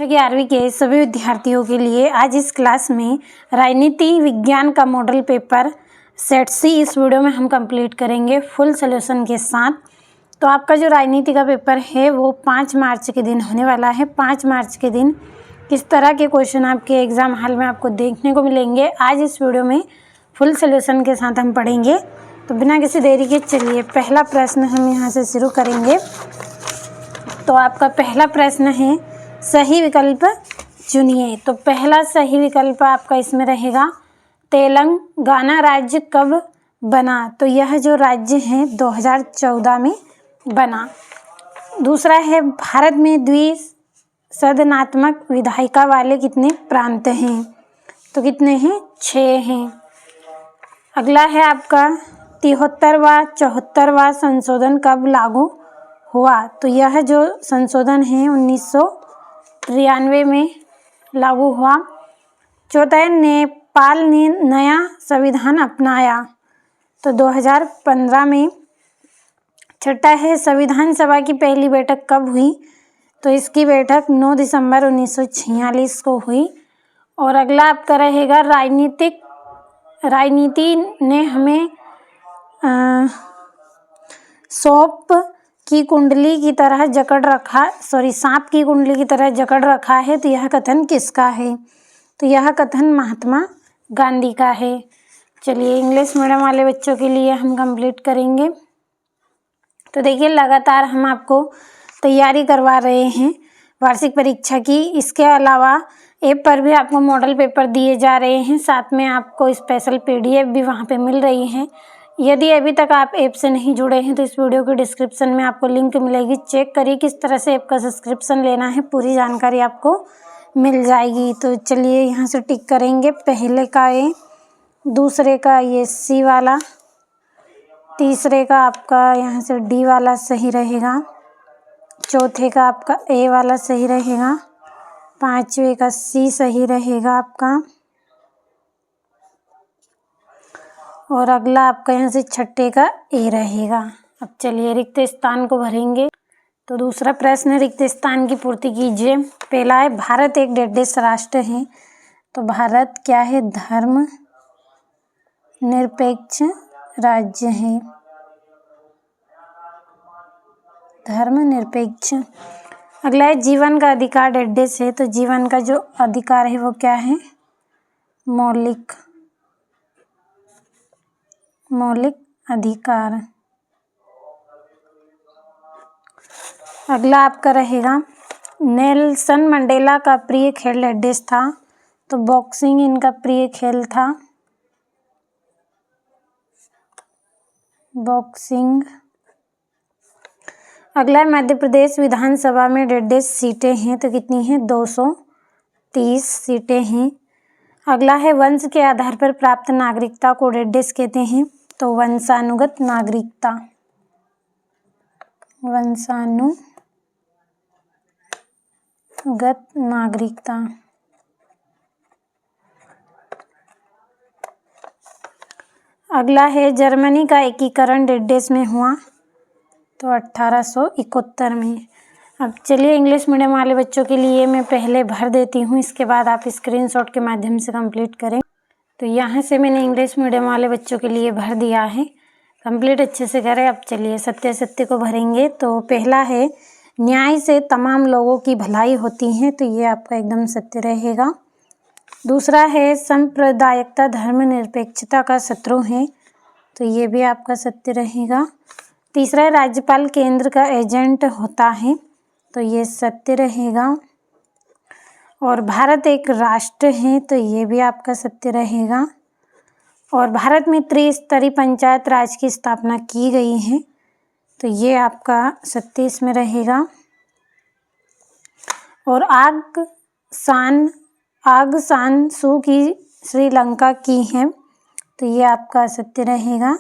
कक्षा 11वीं के सभी विद्यार्थियों के लिए आज इस क्लास में राजनीति विज्ञान का मॉडल पेपर सेट सी इस वीडियो में हम कंप्लीट करेंगे फुल सॉल्यूशन के साथ। तो आपका जो राजनीति का पेपर है वो 5 मार्च के दिन होने वाला है। 5 मार्च के दिन किस तरह के क्वेश्चन आपके एग्ज़ाम हॉल में आपको देखने को मिलेंगे, आज इस वीडियो में फुल सॉल्यूशन के साथ हम पढ़ेंगे। तो बिना किसी देरी के चलिए पहला प्रश्न हम यहाँ से शुरू करेंगे। तो आपका पहला प्रश्न है सही विकल्प चुनिए। तो पहला सही विकल्प आपका इसमें रहेगा तेलंगाना राज्य कब बना। तो यह जो राज्य है 2014 में बना। दूसरा है भारत में द्विसदनात्मक विधायिका वाले कितने प्रांत हैं। तो कितने हैं, 6 हैं। अगला है आपका 73वां 74वां संशोधन कब लागू हुआ। तो यह जो संशोधन है 1993 में लागू हुआ। चौथा है नेपाल ने नया संविधान अपनाया। तो 2015 में। छठा है संविधान सभा की पहली बैठक कब हुई। तो इसकी बैठक 9 दिसंबर 1946 को हुई। और अगला आपका रहेगा राजनीति ने हमें सांप की कुंडली की तरह जकड़ रखा है। तो यह कथन किसका है। तो यह कथन महात्मा गांधी का है। चलिए इंग्लिश मीडियम वाले बच्चों के लिए हम कंप्लीट करेंगे। तो देखिए लगातार हम आपको तैयारी करवा रहे हैं वार्षिक परीक्षा की। इसके अलावा ऐप पर भी आपको मॉडल पेपर दिए जा रहे हैं, साथ में आपको स्पेशल PDF भी वहाँ पे मिल रही है। यदि अभी तक आप ऐप से नहीं जुड़े हैं तो इस वीडियो के डिस्क्रिप्शन में आपको लिंक मिलेगी, चेक करिए किस तरह से ऐप का सब्सक्रिप्शन लेना है, पूरी जानकारी आपको मिल जाएगी। तो चलिए यहाँ से टिक करेंगे। पहले का ए, दूसरे का ये C वाला, तीसरे का आपका यहाँ से D वाला सही रहेगा, चौथे का आपका A वाला सही रहेगा, पांचवे का C सही रहेगा आपका, और अगला आपका यहाँ से छठे का A रहेगा। अब चलिए रिक्त स्थान को भरेंगे। तो दूसरा प्रश्न रिक्त स्थान की पूर्ति कीजिए। पहला है भारत एक डेढ़ राष्ट्र है। तो भारत क्या है, धर्म निरपेक्ष राज्य है। धर्म निरपेक्ष। अगला है जीवन का अधिकार डेढ़ है। तो जीवन का जो अधिकार है वो क्या है, मौलिक अधिकार। अगला आपका रहेगा नेल्सन मंडेला का प्रिय खेल डेढ़ था। तो बॉक्सिंग इनका प्रिय खेल था, बॉक्सिंग। अगला मध्य प्रदेश विधानसभा में डेढ़ सीटें हैं। तो कितनी हैं, 230 सीटें हैं। अगला है वंश के आधार पर प्राप्त नागरिकता को डेढ़ कहते हैं। तो वंशानुगत नागरिकता, वंशानुगत नागरिकता। अगला है जर्मनी का एकीकरण डेढ़ में हुआ। तो 1871 में। अब चलिए इंग्लिश मीडियम वाले बच्चों के लिए मैं पहले भर देती हूँ, इसके बाद आप स्क्रीनशॉट के माध्यम से कंप्लीट करें। तो यहाँ से मैंने इंग्लिश मीडियम वाले बच्चों के लिए भर दिया है, कंप्लीट अच्छे से करें। अब चलिए सत्य को भरेंगे। तो पहला है न्याय से तमाम लोगों की भलाई होती है। तो ये आपका एकदम सत्य रहेगा। दूसरा है सांप्रदायिकता धर्मनिरपेक्षता का शत्रु है। तो ये भी आपका सत्य रहेगा। तीसरा है राज्यपाल केंद्र का एजेंट होता है। तो ये सत्य रहेगा। और भारत एक राष्ट्र है। तो ये भी आपका सत्य रहेगा। और भारत में त्रिस्तरीय पंचायत राज की स्थापना की गई है। तो ये आपका सत्य इसमें रहेगा। और आग सान सू की श्रीलंका की है। तो ये आपका सत्य रहेगा।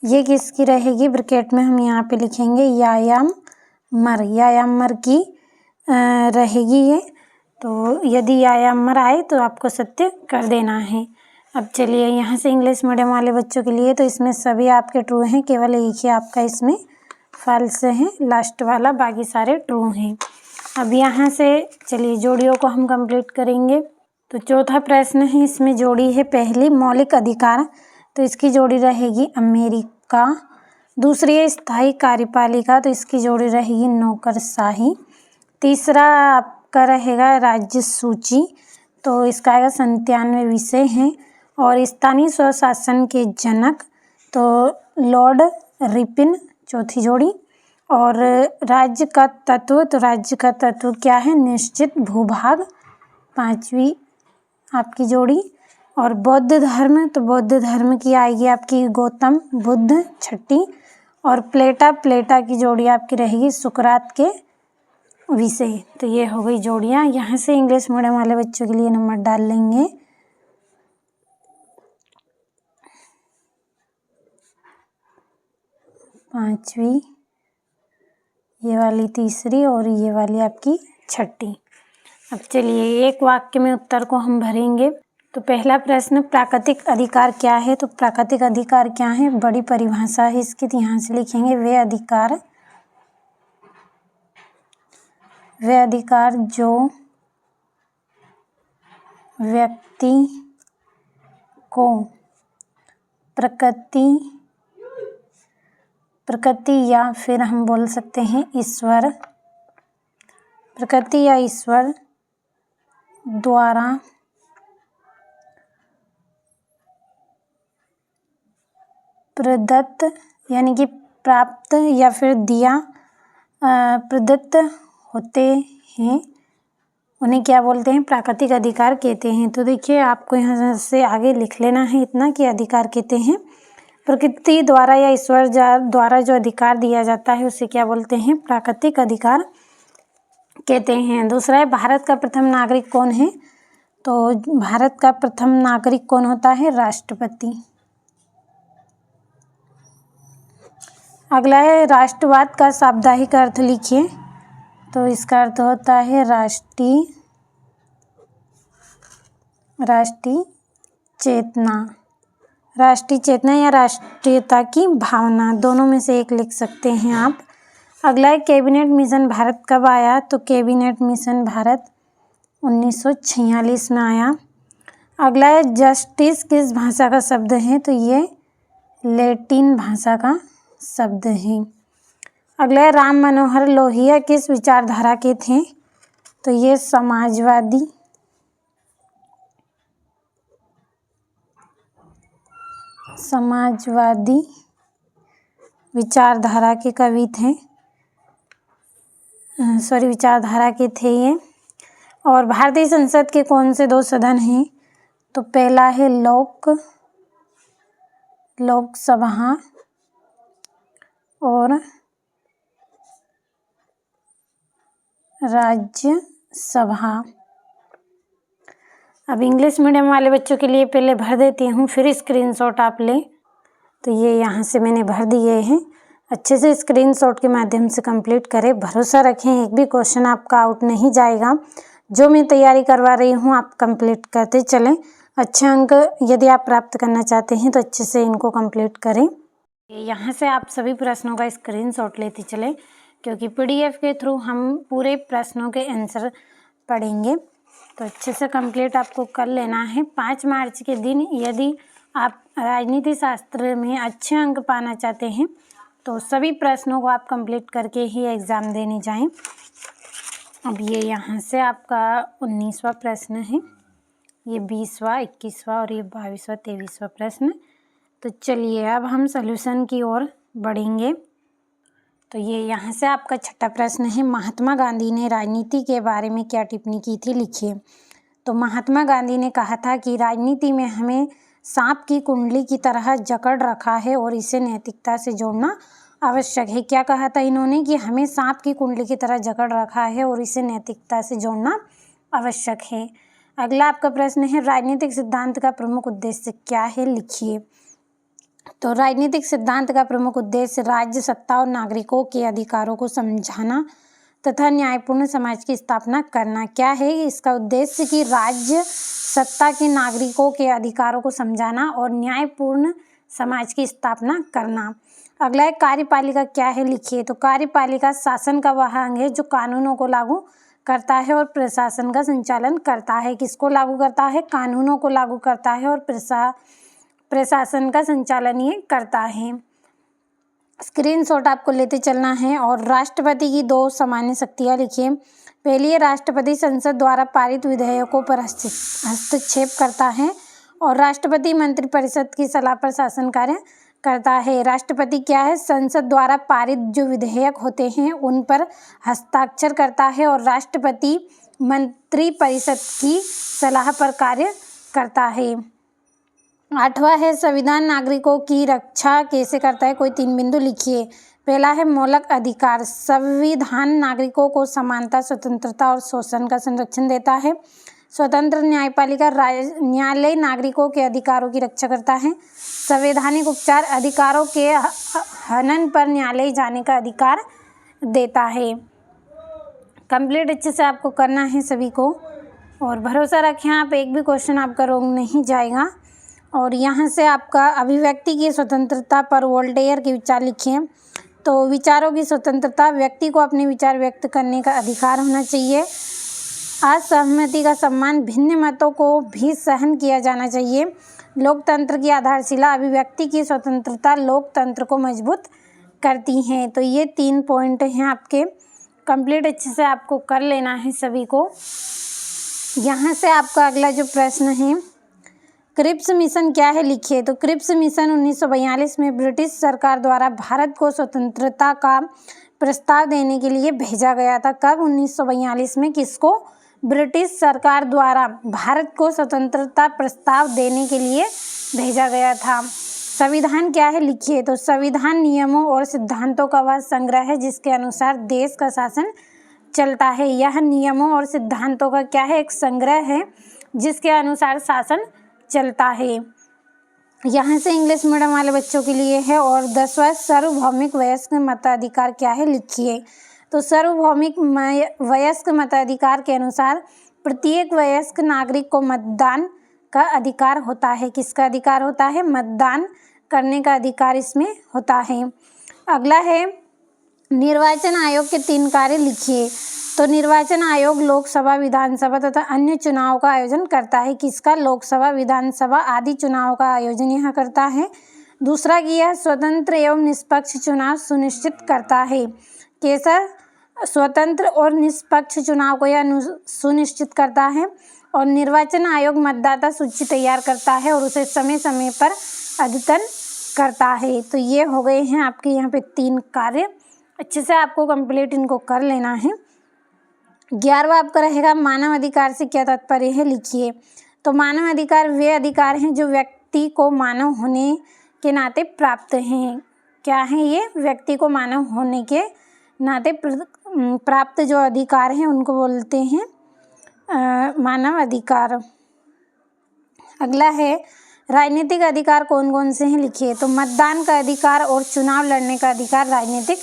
ये किसकी रहेगी, ब्रैकेट में हम यहाँ पे लिखेंगे यायामर की रहेगी ये। तो यदि यायामर आए तो आपको सत्य कर देना है। अब चलिए यहाँ से इंग्लिश मीडियम वाले बच्चों के लिए तो इसमें सभी आपके ट्रू हैं, केवल एक ही आपका इसमें फॉल्स है, लास्ट वाला, बाकी सारे ट्रू हैं। अब यहाँ से चलिए जोड़ियों को हम कंप्लीट करेंगे। तो चौथा प्रश्न है, इसमें जोड़ी है पहली मौलिक अधिकार, तो इसकी जोड़ी रहेगी अमेरिका। दूसरी है स्थायी कार्यपालिका, तो इसकी जोड़ी रहेगी नौकरशाही। तीसरा आपका रहेगा राज्य सूची, तो इसका आएगा 97 विषय हैं। और स्थानीय स्वशासन के जनक, तो लॉर्ड रिपन, चौथी जोड़ी। और राज्य का तत्व, तो राज्य का तत्व क्या है, निश्चित भूभाग, पांचवी आपकी जोड़ी। और बौद्ध धर्म, तो बौद्ध धर्म की आएगी आपकी गौतम बुद्ध, छठी। और प्लेटा की जोड़ी आपकी रहेगी सुकरात के विषय। तो ये हो गई जोड़ियाँ। यहाँ से इंग्लिश मीडियम वाले बच्चों के लिए नंबर डाल लेंगे। पांचवी, ये वाली तीसरी और ये वाली आपकी छठी। अब चलिए एक वाक्य में उत्तर को हम भरेंगे। तो पहला प्रश्न, प्राकृतिक अधिकार क्या है? तो प्राकृतिक अधिकार क्या है, बड़ी परिभाषा है इसकी, तो यहाँ से लिखेंगे वे अधिकार जो व्यक्ति को प्रकृति या फिर हम बोल सकते हैं ईश्वर, प्रकृति या ईश्वर द्वारा प्रदत्त, यानी कि प्राप्त या फिर दिया प्रदत्त होते हैं, उन्हें क्या बोलते हैं, प्राकृतिक अधिकार कहते हैं। तो देखिए आपको यहाँ से आगे लिख लेना है इतना कि अधिकार कहते हैं प्रकृति द्वारा या ईश्वर द्वारा जो अधिकार दिया जाता है उसे क्या बोलते हैं, प्राकृतिक अधिकार कहते हैं। दूसरा है, भारत का प्रथम नागरिक कौन है? तो भारत का प्रथम नागरिक कौन होता है, राष्ट्रपति। अगला है, राष्ट्रवाद का शाब्दिक अर्थ लिखिए। तो इसका अर्थ होता है राष्ट्रीय चेतना या राष्ट्रीयता की भावना, दोनों में से एक लिख सकते हैं आप। अगला है, कैबिनेट मिशन भारत कब आया? तो कैबिनेट मिशन भारत 1946 में आया। अगला है, जस्टिस किस भाषा का शब्द है? तो ये लैटिन भाषा का शब्द है। अगला है, राम मनोहर लोहिया किस विचारधारा के थे? तो ये समाजवादी विचारधारा के कवि थे, विचारधारा के थे ये। और भारतीय संसद के कौन से 2 सदन हैं? तो पहला है लोकसभा और राज्यसभा। अब इंग्लिश मीडियम वाले बच्चों के लिए पहले भर देती हूँ, फिर स्क्रीनशॉट आप लें। तो ये यहाँ से मैंने भर दिए हैं, अच्छे से स्क्रीनशॉट के माध्यम से कंप्लीट करें। भरोसा रखें एक भी क्वेश्चन आपका आउट नहीं जाएगा। जो मैं तैयारी करवा रही हूँ आप कंप्लीट करते चलें। अच्छे अंक यदि आप प्राप्त करना चाहते हैं तो अच्छे से इनको कंप्लीट करें। यहाँ से आप सभी प्रश्नों का स्क्रीनशॉट लेते चलें, क्योंकि पीडीएफ के थ्रू हम पूरे प्रश्नों के आंसर पढ़ेंगे। तो अच्छे से कंप्लीट आपको कर लेना है। 5 मार्च के दिन यदि आप राजनीति शास्त्र में अच्छे अंक पाना चाहते हैं तो सभी प्रश्नों को आप कंप्लीट करके ही एग्ज़ाम देने जाएं। अब ये यहाँ से आपका 19वां प्रश्न है, ये 20वां, 21वां और ये 22वां, 23वां प्रश्न। तो चलिए अब हम सॉल्यूशन की ओर बढ़ेंगे। तो ये यहाँ से आपका 6ठा प्रश्न है, महात्मा गांधी ने राजनीति के बारे में क्या टिप्पणी की थी, लिखिए। तो महात्मा गांधी ने कहा था कि राजनीति में हमें सांप की कुंडली की तरह जकड़ रखा है और इसे नैतिकता से जोड़ना आवश्यक है। क्या कहा था इन्होंने? कि हमें सांप की कुंडली की तरह जकड़ रखा है और इसे नैतिकता से जोड़ना आवश्यक है। अगला आपका प्रश्न है, राजनीतिक सिद्धांत का प्रमुख उद्देश्य क्या है, लिखिए। तो राजनीतिक सिद्धांत का प्रमुख उद्देश्य राज्य सत्ता और नागरिकों के अधिकारों को समझाना, तथा न्यायपूर्ण समाज की स्थापना करना। क्या है इसका उद्देश्य कि राज्य सत्ता के नागरिकों के अधिकारों को समझाना और न्यायपूर्ण समाज की स्थापना करना। अगला है कार्यपालिका क्या है लिखिए। तो कार्यपालिका शासन का वह अंग है जो कानूनों को लागू करता है और प्रशासन का संचालन करता है। किसको लागू करता है? कानूनों को लागू करता है और प्रशासन का संचालन ये करता है। स्क्रीनशॉट आपको लेते चलना है। और राष्ट्रपति की 2 सामान्य शक्तियाँ लिखिए। पहली है राष्ट्रपति संसद द्वारा पारित विधेयकों पर हस्तक्षेप करता है और राष्ट्रपति मंत्रिपरिषद की सलाह पर शासन कार्य करता है। राष्ट्रपति क्या है? संसद द्वारा पारित जो विधेयक होते हैं उन पर हस्ताक्षर करता है और राष्ट्रपति मंत्रिपरिषद की सलाह पर कार्य करता है। 8वां है संविधान नागरिकों की रक्षा कैसे करता है? कोई 3 बिंदु लिखिए। पहला है मौलिक अधिकार। संविधान नागरिकों को समानता, स्वतंत्रता और शोषण का संरक्षण देता है। स्वतंत्र न्यायपालिका न्यायालय नागरिकों के अधिकारों की रक्षा करता है। संवैधानिक उपचार अधिकारों के हनन पर न्यायालय जाने का अधिकार देता है। कंप्लीट अच्छे से आपको करना है सभी को और भरोसा रखें आप, एक भी क्वेश्चन आपका रॉन्ग नहीं जाएगा। और यहाँ से आपका अभिव्यक्ति की स्वतंत्रता पर वोल्टेयर के विचार लिखिए। तो विचारों की स्वतंत्रता, व्यक्ति को अपने विचार व्यक्त करने का अधिकार होना चाहिए। असहमति का सम्मान, भिन्न मतों को भी सहन किया जाना चाहिए। लोकतंत्र की आधारशिला, अभिव्यक्ति की स्वतंत्रता लोकतंत्र को मजबूत करती हैं। तो ये 3 पॉइंट हैं आपके। कंप्लीट अच्छे से आपको कर लेना है सभी को। यहाँ से आपका अगला जो प्रश्न है, क्रिप्स मिशन क्या है लिखिए। तो क्रिप्स मिशन 1942 में ब्रिटिश सरकार द्वारा भारत को स्वतंत्रता का प्रस्ताव देने के लिए भेजा गया था। कब? 1942 में। किसको? ब्रिटिश सरकार द्वारा भारत को स्वतंत्रता प्रस्ताव देने के लिए भेजा गया था। संविधान क्या है लिखिए। तो संविधान नियमों और सिद्धांतों का वह संग्रह है जिसके अनुसार देश का शासन चलता है। यह नियमों और सिद्धांतों का क्या है? एक संग्रह है जिसके अनुसार शासन चलता है। यहाँ से इंग्लिश मीडियम वाले बच्चों के लिए है। और 10वां सार्वभौमिक वयस्क मताधिकार क्या है लिखिए। तो सार्वभौमिक वयस्क मताधिकार के अनुसार प्रत्येक वयस्क नागरिक को मतदान का अधिकार होता है। किसका अधिकार होता है? मतदान करने का अधिकार इसमें होता है। अगला है निर्वाचन आयोग के 3 कार्य लिखिए। तो निर्वाचन आयोग लोकसभा, विधानसभा तथा अन्य चुनाव का आयोजन करता है। किसका? लोकसभा, विधानसभा आदि चुनाव का आयोजन यह करता है। दूसरा कि यह स्वतंत्र एवं निष्पक्ष चुनाव सुनिश्चित करता है। कैसा? स्वतंत्र और निष्पक्ष चुनाव को यह सुनिश्चित करता है। और निर्वाचन आयोग मतदाता सूची तैयार करता है और उसे समय समय पर अद्यतन करता है। तो ये हो गए हैं आपके यहाँ पे 3 कार्य। अच्छे से आपको कंप्लीट इनको कर लेना है। 11वां आपका रहेगा मानव अधिकार से क्या तात्पर्य है लिखिए। तो मानव अधिकार वे अधिकार हैं जो व्यक्ति को मानव होने के नाते प्राप्त हैं। क्या हैं ये? व्यक्ति को मानव होने के नाते प्राप्त जो अधिकार हैं उनको बोलते हैं मानव अधिकार। अगला है राजनीतिक अधिकार कौन कौन से हैं लिखिए। तो मतदान का अधिकार और चुनाव लड़ने का अधिकार राजनीतिक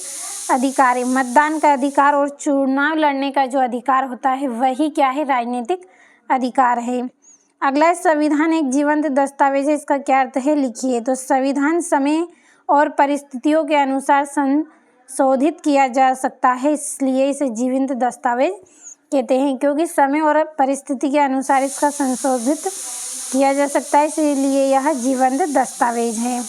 अधिकार है। मतदान का अधिकार और चुनाव लड़ने का जो अधिकार होता है वही क्या है? राजनीतिक अधिकार है। अगला है संविधान एक जीवंत दस्तावेज है। इसका क्या अर्थ है लिखिए। तो संविधान समय और परिस्थितियों के अनुसार संशोधित किया जा सकता है, इसलिए इसे जीवंत दस्तावेज कहते हैं। क्योंकि समय और परिस्थिति के अनुसार इसका संशोधित किया जा सकता है, इसलिए यह जीवंत दस्तावेज है।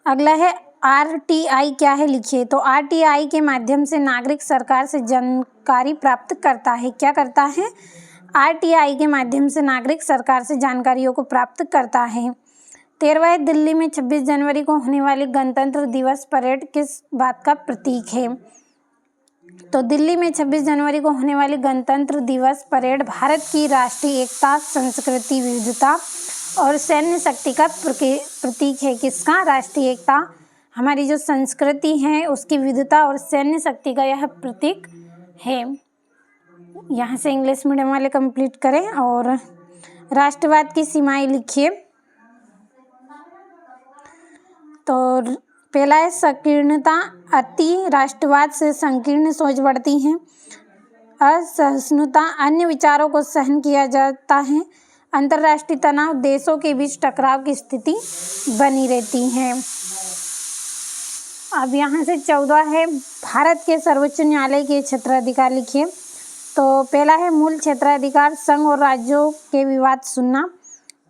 अगला है RTI क्या है लिखिए। तो RTI के माध्यम से नागरिक सरकार से जानकारी प्राप्त करता है। क्या करता है? RTI के माध्यम से नागरिक सरकार से जानकारियों को प्राप्त करता है। 13वां दिल्ली में 26 जनवरी को होने वाली गणतंत्र दिवस परेड किस बात का प्रतीक है? तो दिल्ली में 26 जनवरी को होने वाली गणतंत्र दिवस परेड भारत की राष्ट्रीय एकता, संस्कृति विविधता और सैन्य शक्ति का प्रतीक है। किसका? राष्ट्रीय एकता, हमारी जो संस्कृति है उसकी विविधता और सैन्य शक्ति का यह प्रतीक है। यहाँ से इंग्लिश मीडियम वाले कंप्लीट करें। और राष्ट्रवाद की सीमाएं लिखिए। तो पहला है संकीर्णता, अति राष्ट्रवाद से संकीर्ण सोच बढ़ती है। असहिष्णुता, अन्य विचारों को सहन किया जाता है। अंतर्राष्ट्रीय तनाव, देशों के बीच टकराव की स्थिति बनी रहती है। अब यहाँ से 14 है, भारत के सर्वोच्च न्यायालय के क्षेत्राधिकार लिखिए। तो पहला है मूल क्षेत्राधिकार, संघ और राज्यों के विवाद सुनना।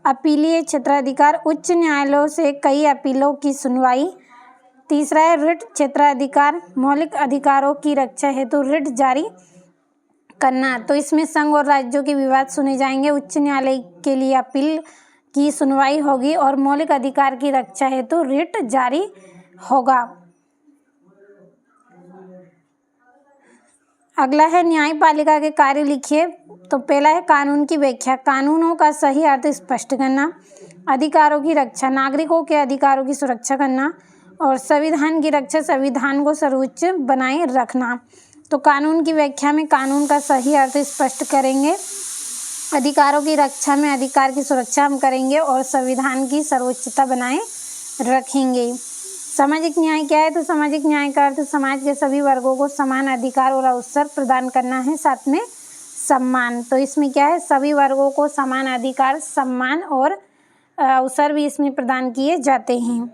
अपीलीय क्षेत्राधिकार, उच्च न्यायालयों से कई अपीलों की सुनवाई। तीसरा है रिट क्षेत्राधिकार, मौलिक अधिकारों की रक्षा हेतु रिट जारी करना। तो इसमें संघ और राज्यों के विवाद सुने जाएंगे, उच्च न्यायालय के लिए अपील की सुनवाई होगी और मौलिक अधिकार की रक्षा हेतु रिट जारी होगा। अगला है न्यायपालिका के कार्य लिखिए। तो पहला है कानून की व्याख्या, कानूनों का सही अर्थ स्पष्ट करना। अधिकारों की रक्षा, नागरिकों के अधिकारों की सुरक्षा करना। और संविधान की रक्षा, संविधान को सर्वोच्च बनाए रखना। तो कानून की व्याख्या में कानून का सही अर्थ स्पष्ट करेंगे, अधिकारों की रक्षा में अधिकार की सुरक्षा हम करेंगे और संविधान की सर्वोच्चता बनाए रखेंगे। सामाजिक न्याय क्या है? तो सामाजिक न्याय का अर्थ समाज के सभी वर्गों को समान अधिकार और अवसर प्रदान करना है, साथ में सम्मान। तो इसमें क्या है? सभी वर्गों को समान अधिकार, सम्मान और अवसर भी इसमें प्रदान किए जाते हैं।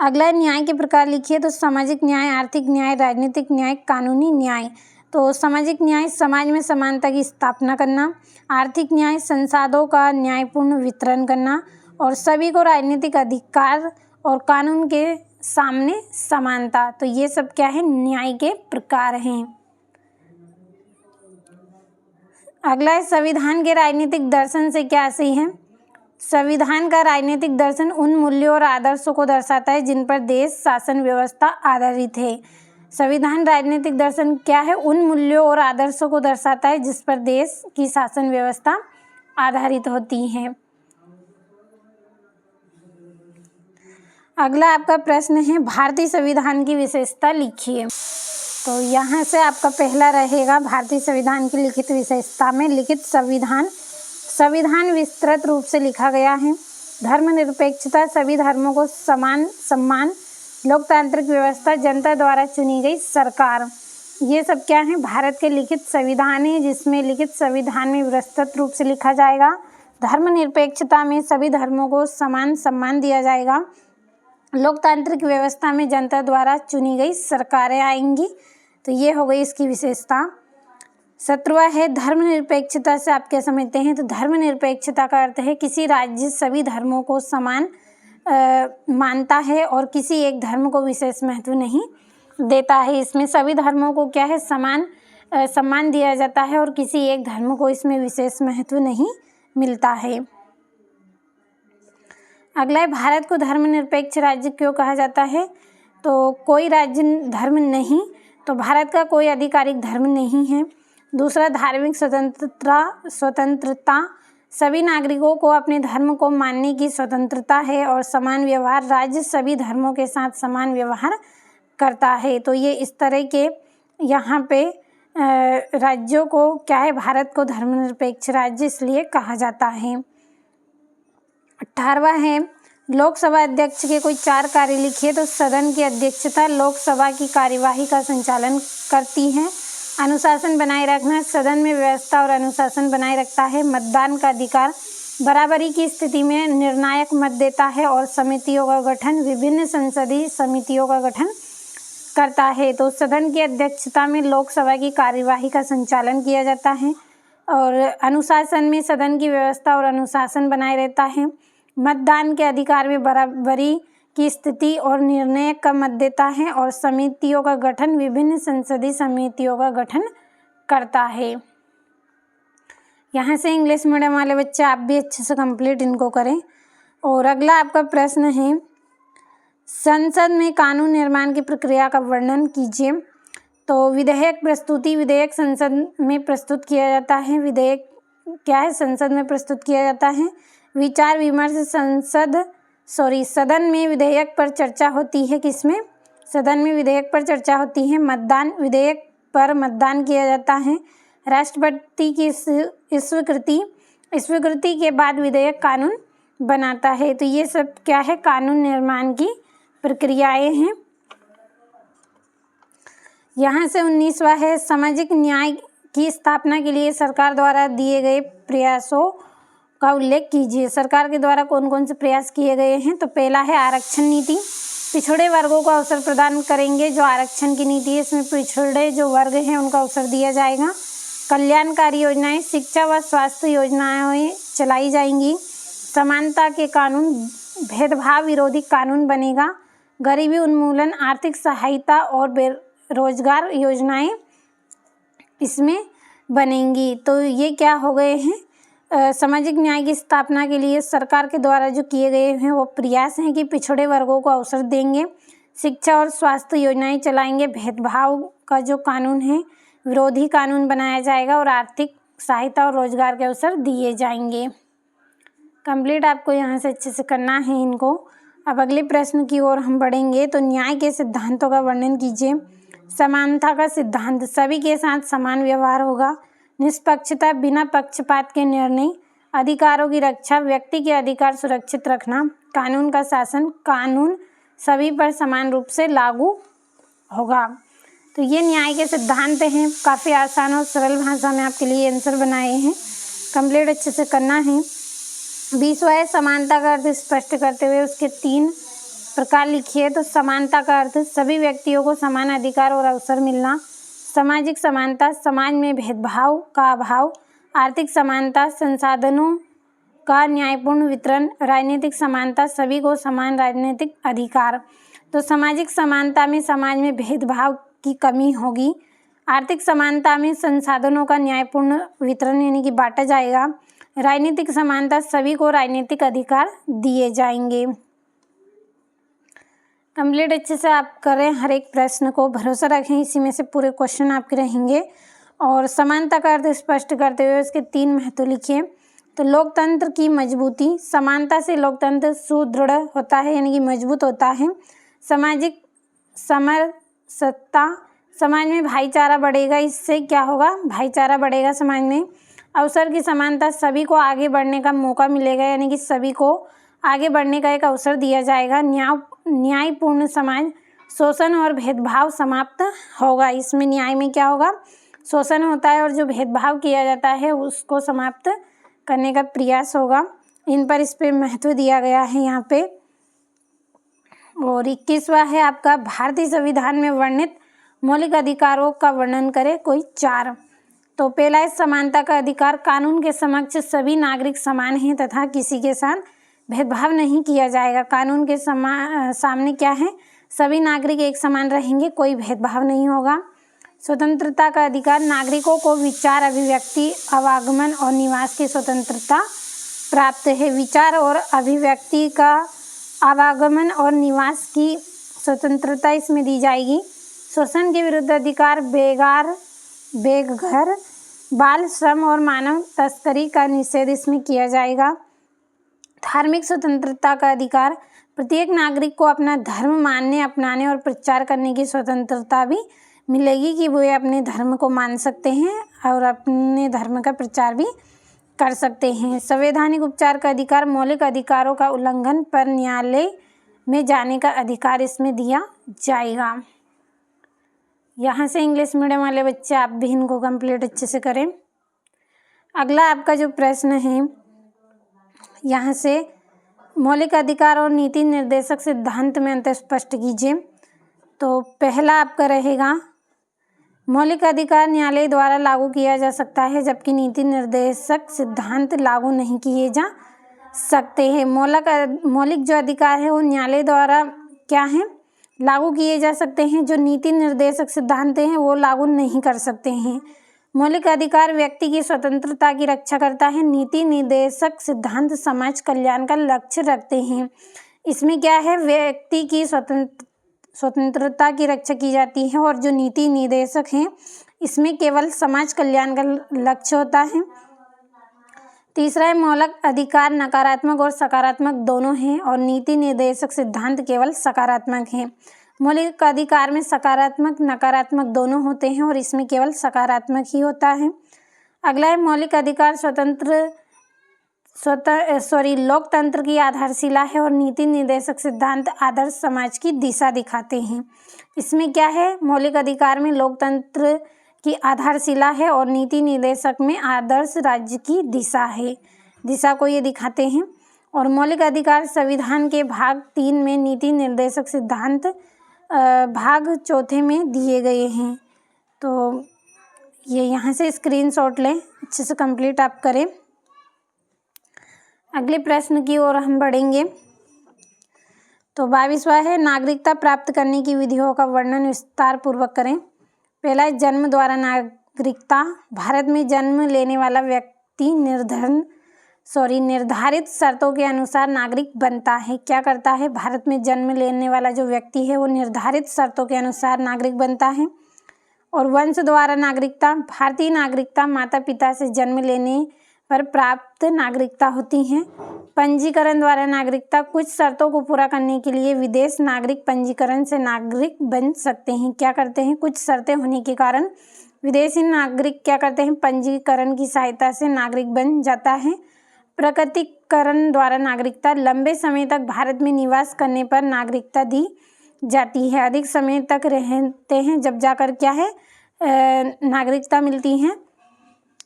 अगला न्याय के प्रकार लिखिए। तो सामाजिक न्याय, आर्थिक न्याय, राजनीतिक न्याय, कानूनी न्याय। तो सामाजिक न्याय समाज में समानता की स्थापना करना। आर्थिक न्याय संसाधनों का न्यायपूर्ण वितरण करना और सभी को राजनीतिक अधिकार और कानून के सामने समानता। तो ये सब क्या है? न्याय के प्रकार हैं। अगला है संविधान के राजनीतिक दर्शन से क्या सही है? संविधान का राजनीतिक दर्शन उन मूल्यों और आदर्शों को दर्शाता है जिन पर देश शासन व्यवस्था आधारित है। संविधान राजनीतिक दर्शन क्या है? उन मूल्यों और आदर्शों को दर्शाता है जिस पर देश की शासन व्यवस्था आधारित होती है। अगला आपका प्रश्न है भारतीय संविधान की विशेषता लिखिए। तो यहाँ से आपका पहला रहेगा भारतीय संविधान की लिखित विशेषता में लिखित संविधान। संविधान विस्तृत रूप से लिखा गया है। धर्मनिरपेक्षता, सभी धर्मों को समान सम्मान, लोकतांत्रिक व्यवस्था, जनता द्वारा चुनी गई सरकार, ये सब क्या है? भारत के लिखित संविधान है, जिसमें लिखित संविधान में विस्तृत रूप से लिखा जाएगा। धर्मनिरपेक्षता में सभी धर्मों को समान सम्मान दिया जाएगा। लोकतांत्रिक व्यवस्था में जनता द्वारा चुनी गई सरकारें आएंगी। तो ये हो गई इसकी विशेषता। 17वां है धर्मनिरपेक्षता से आप क्या समझते हैं? तो धर्मनिरपेक्षता का अर्थ है किसी राज्य सभी धर्मों को समान मानता है और किसी एक धर्म को विशेष महत्व नहीं देता है। इसमें सभी धर्मों को क्या है? समान सम्मान दिया जाता है और किसी एक धर्म को इसमें विशेष महत्व नहीं मिलता है। अगला है भारत को धर्मनिरपेक्ष राज्य क्यों कहा जाता है? तो कोई राज्य धर्म नहीं, तो भारत का कोई आधिकारिक धर्म नहीं है। दूसरा, धार्मिक स्वतंत्रता, सभी नागरिकों को अपने धर्म को मानने की स्वतंत्रता है और समान व्यवहार, राज्य सभी धर्मों के साथ समान व्यवहार करता है। तो ये इस तरह के यहाँ पे राज्यों को क्या है? भारत को धर्मनिरपेक्ष राज्य इसलिए कहा जाता है। 18वां है लोकसभा अध्यक्ष के कोई 4 कार्य लिखिए। तो सदन की अध्यक्षता लोकसभा की कार्यवाही का संचालन करती है। अनुशासन बनाए रखना, सदन में व्यवस्था और अनुशासन बनाए रखता है। मतदान का अधिकार, बराबरी की स्थिति में निर्णायक मत देता है और समितियों का गठन, विभिन्न संसदीय समितियों का गठन करता है। तो सदन की अध्यक्षता में लोकसभा की कार्यवाही का संचालन किया जाता है और अनुशासन में सदन की व्यवस्था और अनुशासन बनाए रहता है। मतदान के अधिकार में बराबरी की स्थिति और निर्णय का मत देता है और समितियों का गठन, विभिन्न संसदीय समितियों का गठन करता है। यहाँ से इंग्लिश मीडियम वाले बच्चे आप भी अच्छे से कंप्लीट इनको करें। और अगला आपका प्रश्न है संसद में कानून निर्माण की प्रक्रिया का वर्णन कीजिए। तो विधेयक प्रस्तुति, विधेयक संसद में प्रस्तुत किया जाता है। विधेयक क्या है? संसद में प्रस्तुत किया जाता है। विचार विमर्श, सदन में विधेयक पर चर्चा होती है। किसमें? सदन में विधेयक पर चर्चा होती है। मतदान, विधेयक पर मतदान किया जाता है। राष्ट्रपति की स्वीकृति के बाद विधेयक कानून बनाता है। तो ये सब क्या है? कानून निर्माण की प्रक्रियाएं हैं। यहाँ से 19वां है, सामाजिक न्याय की स्थापना के लिए सरकार द्वारा दिए गए प्रयासों का उल्लेख कीजिए। सरकार के द्वारा कौन कौन से प्रयास किए गए हैं? तो पहला है आरक्षण नीति, पिछड़े वर्गों को अवसर प्रदान करेंगे। जो आरक्षण की नीति है इसमें पिछड़े जो वर्ग हैं उनका अवसर दिया जाएगा। कल्याणकारी योजनाएं, शिक्षा व स्वास्थ्य योजनाएं चलाई जाएंगी। समानता के कानून, भेदभाव विरोधी कानून बनेगा। गरीबी उन्मूलन, आर्थिक सहायता और बेरोजगार योजनाएं इसमें बनेंगी। तो ये क्या हो गए हैं? सामाजिक न्याय की स्थापना के लिए सरकार के द्वारा जो किए गए हैं वो प्रयास हैं कि पिछड़े वर्गों को अवसर देंगे, शिक्षा और स्वास्थ्य योजनाएं चलाएंगे, भेदभाव का जो कानून है विरोधी कानून बनाया जाएगा और आर्थिक सहायता और रोजगार के अवसर दिए जाएंगे। कंप्लीट आपको यहाँ से अच्छे से करना है इनको। अब अगले प्रश्न की ओर हम बढ़ेंगे। तो न्याय के सिद्धांतों का वर्णन कीजिए। समानता का सिद्धांत, सभी के साथ समान व्यवहार होगा। निष्पक्षता, बिना पक्षपात के निर्णय। अधिकारों की रक्षा, व्यक्ति के अधिकार सुरक्षित रखना। कानून का शासन, कानून सभी पर समान रूप से लागू होगा। तो ये न्याय के सिद्धांत हैं। काफ़ी आसान और सरल भाषा में आपके लिए आंसर बनाए हैं। कंप्लीट अच्छे से करना है। 20वां है, समानता का अर्थ स्पष्ट करते हुए उसके 3 प्रकार लिखिए। तो समानता का अर्थ सभी व्यक्तियों को समान अधिकार और अवसर मिलना। सामाजिक समानता, समाज में भेदभाव का अभाव। आर्थिक समानता, संसाधनों का न्यायपूर्ण वितरण। राजनीतिक समानता, सभी को समान राजनीतिक अधिकार। तो सामाजिक समानता में समाज में भेदभाव की कमी होगी। आर्थिक समानता में संसाधनों का न्यायपूर्ण वितरण यानी कि बांटा जाएगा। राजनीतिक समानता, सभी को राजनीतिक अधिकार दिए जाएंगे। कंप्लीट अच्छे से आप करें, हर एक प्रश्न को भरोसा रखें, इसी में से पूरे क्वेश्चन आपके रहेंगे। और समानता का अर्थ स्पष्ट करते हुए इसके 3 महत्व लिखिए। तो लोकतंत्र की मजबूती, समानता से लोकतंत्र सुदृढ़ होता है यानी कि मजबूत होता है। सामाजिक समरसता, समाज में भाईचारा बढ़ेगा, इससे क्या होगा? भाईचारा बढ़ेगा समाज में। अवसर की समानता, सभी को आगे बढ़ने का मौका मिलेगा यानी कि सभी को आगे बढ़ने का एक अवसर दिया जाएगा। न्यायपूर्ण समाज, शोषण और भेदभाव समाप्त होगा। इसमें न्याय में क्या होगा? शोषण होता है और जो भेदभाव किया जाता है उसको समाप्त करने का प्रयास होगा। इन पर इस पे महत्व दिया गया है यहाँ पे। और 21वां है आपका, भारतीय संविधान में वर्णित मौलिक अधिकारों का वर्णन करें कोई 4। तो पहला है समानता का अधिकार, कानून के समक्ष सभी नागरिक समान हैं तथा किसी के साथ भेदभाव नहीं किया जाएगा। कानून के सामने क्या है? सभी नागरिक एक समान रहेंगे, कोई भेदभाव नहीं होगा। स्वतंत्रता का अधिकार, नागरिकों को विचार, अभिव्यक्ति, आवागमन और निवास की स्वतंत्रता प्राप्त है। विचार और अभिव्यक्ति का आवागमन और निवास की स्वतंत्रता इसमें दी जाएगी। शोषण के विरुद्ध अधिकार, बेघर, बाल श्रम और मानव तस्करी का निषेध इसमें किया जाएगा। धार्मिक स्वतंत्रता का अधिकार, प्रत्येक नागरिक को अपना धर्म मानने, अपनाने और प्रचार करने की स्वतंत्रता भी मिलेगी कि वो अपने धर्म को मान सकते हैं और अपने धर्म का प्रचार भी कर सकते हैं। संवैधानिक उपचार का अधिकार, मौलिक अधिकारों का उल्लंघन पर न्यायालय में जाने का अधिकार इसमें दिया जाएगा। यहाँ से इंग्लिश मीडियम वाले बच्चे आप भी इनको कंप्लीट अच्छे से करें। अगला आपका जो प्रश्न है यहाँ से, मौलिक अधिकार और नीति निर्देशक सिद्धांत में अंतर स्पष्ट कीजिए। तो पहला आपका रहेगा, मौलिक अधिकार न्यायालय द्वारा लागू किया जा सकता है जबकि नीति निर्देशक सिद्धांत लागू नहीं किए जा सकते हैं। मौलिक जो अधिकार है वो न्यायालय द्वारा क्या है? लागू किए जा सकते हैं। जो नीति निर्देशक सिद्धांत हैं वो लागू नहीं कर सकते हैं। मौलिक अधिकार व्यक्ति की स्वतंत्रता की रक्षा करता है। नीति निर्देशक सिद्धांत समाज कल्याण का लक्ष्य रखते हैं। इसमें क्या है? व्यक्ति की स्वतंत्रता की रक्षा की जाती है और जो नीति निर्देशक हैं इसमें केवल समाज कल्याण का लक्ष्य होता है। तीसरा है, मौलिक अधिकार नकारात्मक और सकारात्मक दोनों हैं और नीति निर्देशक सिद्धांत केवल सकारात्मक है। मौलिक अधिकार में सकारात्मक नकारात्मक दोनों होते हैं और इसमें केवल सकारात्मक ही होता है। अगला है, मौलिक अधिकार लोकतंत्र की आधारशिला है और नीति निर्देशक सिद्धांत आदर्श समाज की दिशा दिखाते हैं। इसमें क्या है, मौलिक अधिकार में लोकतंत्र की आधारशिला है और नीति निर्देशक में आदर्श राज्य की दिशा है, दिशा को ये दिखाते हैं। और मौलिक अधिकार संविधान के भाग 3 में, नीति निर्देशक सिद्धांत भाग 4 में दिए गए हैं। तो ये यहाँ से स्क्रीनशॉट लें, अच्छे से कंप्लीट आप करें। अगले प्रश्न की ओर हम बढ़ेंगे। तो 22वां है, नागरिकता प्राप्त करने की विधियों का वर्णन विस्तार पूर्वक करें। पहला है जन्म द्वारा नागरिकता। भारत में जन्म लेने वाला व्यक्ति निर्धारित शर्तों के अनुसार नागरिक बनता है। क्या करता है, भारत में जन्म लेने वाला जो व्यक्ति है वो निर्धारित शर्तों के अनुसार नागरिक बनता है। और वंश द्वारा नागरिकता, भारतीय नागरिकता माता पिता से जन्म लेने पर प्राप्त नागरिकता होती हैं। पंजीकरण द्वारा नागरिकता, कुछ शर्तों को पूरा करने के लिए विदेश नागरिक पंजीकरण से नागरिक बन सकते हैं। क्या करते हैं, कुछ शर्तें होने के कारण विदेशी नागरिक क्या करते हैं, पंजीकरण की सहायता से नागरिक बन जाता है। प्रकटीकरण द्वारा नागरिकता, लंबे समय तक भारत में निवास करने पर नागरिकता दी जाती है। अधिक समय तक रहते हैं जब जाकर क्या है, नागरिकता मिलती है।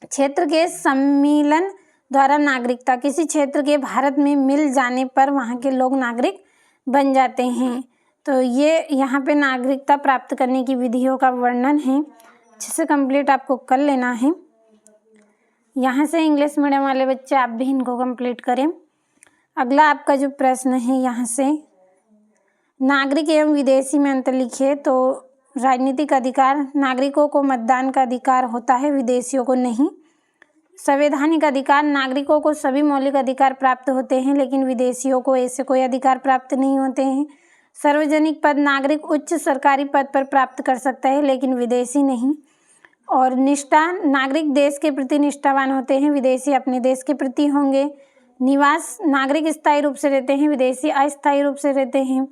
क्षेत्र के सम्मिलन द्वारा नागरिकता, किसी क्षेत्र के भारत में मिल जाने पर वहाँ के लोग नागरिक बन जाते हैं। तो ये यहाँ पे नागरिकता प्राप्त करने की विधियों का वर्णन है, अच्छे से कंप्लीट आपको कर लेना है। यहाँ से इंग्लिश मीडियम वाले बच्चे आप भी इनको कंप्लीट करें। अगला आपका जो प्रश्न है, यहाँ से नागरिक एवं विदेशी में अंतर लिखिए। तो राजनीतिक अधिकार, नागरिकों को मतदान का अधिकार होता है, विदेशियों को नहीं। संवैधानिक अधिकार, नागरिकों को सभी मौलिक अधिकार प्राप्त होते हैं लेकिन विदेशियों को ऐसे कोई अधिकार प्राप्त नहीं होते हैं। सार्वजनिक पद, नागरिक उच्च सरकारी पद पर प्राप्त कर सकता है लेकिन विदेशी नहीं। और निष्ठा, नागरिक देश के प्रति निष्ठावान होते हैं, विदेशी अपने देश के प्रति होंगे। निवास, नागरिक स्थायी रूप से रहते हैं, विदेशी अस्थायी रूप से रहते हैं।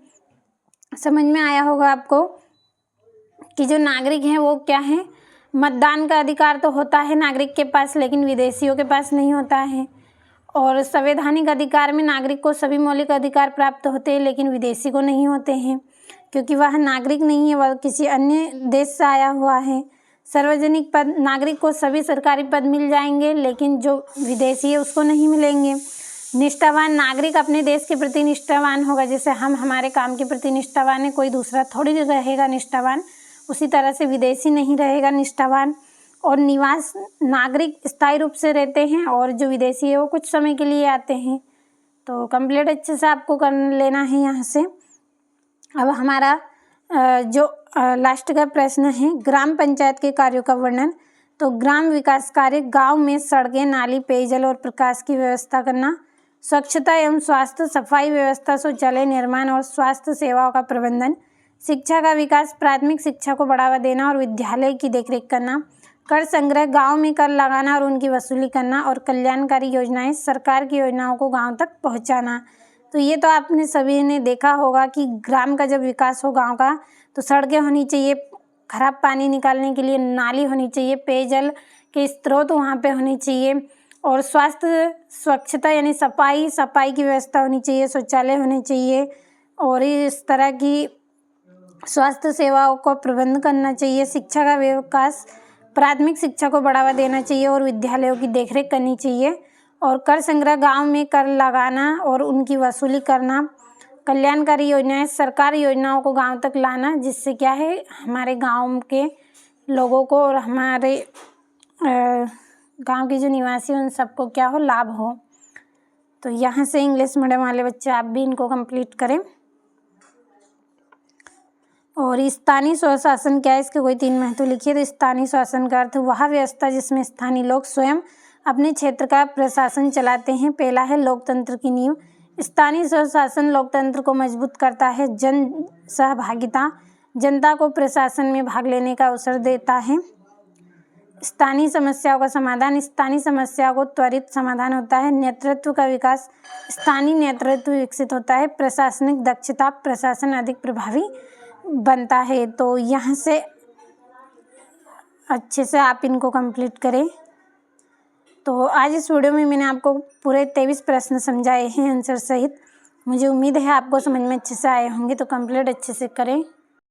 समझ में आया होगा आपको कि जो नागरिक हैं वो क्या है, मतदान का अधिकार तो होता है नागरिक के पास लेकिन विदेशियों के पास नहीं होता है। और संवैधानिक अधिकार में नागरिक को सभी मौलिक अधिकार प्राप्त होते हैं लेकिन विदेशी को नहीं होते हैं क्योंकि वह नागरिक नहीं है, वह किसी अन्य देश से आया हुआ है। सार्वजनिक पद, नागरिक को सभी सरकारी पद मिल जाएंगे लेकिन जो विदेशी है उसको नहीं मिलेंगे। निष्ठावान, नागरिक अपने देश के प्रति निष्ठावान होगा, जैसे हम हमारे काम के प्रति निष्ठावान है, कोई दूसरा थोड़ी रहेगा निष्ठावान, उसी तरह से विदेशी नहीं रहेगा निष्ठावान। और निवास, नागरिक स्थायी रूप से रहते हैं और जो विदेशी है वो कुछ समय के लिए आते हैं। तो कंप्लीट अच्छे से आपको कर लेना है यहाँ से। अब हमारा जो लास्ट का प्रश्न है, ग्राम पंचायत के कार्यों का वर्णन। तो ग्राम विकास कार्य, गांव में सड़कें, नाली, पेयजल और प्रकाश की व्यवस्था करना, स्वच्छता एवं स्वास्थ्य, सफाई व्यवस्था, शौचालय निर्माण और स्वास्थ्य सेवाओं का प्रबंधन, शिक्षा का विकास, प्राथमिक शिक्षा को बढ़ावा देना और विद्यालय की देखरेख करना, कर संग्रह, गांव में कर लगाना और उनकी वसूली करना, और कल्याणकारी योजनाएं, सरकार की योजनाओं को गांव तक पहुंचाना। तो ये तो आपने सभी ने देखा होगा कि ग्राम का जब विकास हो गांव का तो सड़कें होनी चाहिए, खराब पानी निकालने के लिए नाली होनी चाहिए, पेयजल के स्रोत वहाँ पे होने चाहिए, और स्वास्थ्य, स्वच्छता यानी सफाई की व्यवस्था होनी चाहिए, शौचालय होने चाहिए, और इस तरह की स्वास्थ्य सेवाओं को प्रबंध करना चाहिए। शिक्षा का विकास, प्राथमिक शिक्षा को बढ़ावा देना चाहिए और विद्यालयों की देखरेख करनी चाहिए। और कर संग्रह, गांव में कर लगाना और उनकी वसूली करना, कल्याणकारी योजनाएं, सरकारी योजनाओं को गांव तक लाना, जिससे क्या है हमारे गांव के लोगों को और हमारे गांव के जो निवासी उन सबको क्या हो, लाभ हो। तो यहाँ से इंग्लिश मीडियम वाले बच्चे आप भी इनको कंप्लीट करें। और स्थानीय स्वशासन क्या है, इसके कोई 3 महत्व लिखिए। तो स्थानीय शासन का अर्थ वह व्यवस्था जिसमें स्थानीय लोग स्वयं अपने क्षेत्र का प्रशासन चलाते हैं। पहला है लोकतंत्र की नींव। स्थानीय स्वशासन लोकतंत्र को मजबूत करता है। जन सहभागिता, जनता को प्रशासन में भाग लेने का अवसर देता है। स्थानीय समस्याओं का समाधान, स्थानीय समस्याओं को त्वरित समाधान होता है। नेतृत्व का विकास, स्थानीय नेतृत्व विकसित होता है। प्रशासनिक दक्षता, प्रशासन अधिक प्रभावी बनता है। तो यहाँ से अच्छे से आप इनको कंप्लीट करें। तो आज इस वीडियो में मैंने आपको पूरे 23 प्रश्न समझाए हैं आंसर सहित। मुझे उम्मीद है आपको समझ में अच्छे से आए होंगे, तो कंप्लीट अच्छे से करें।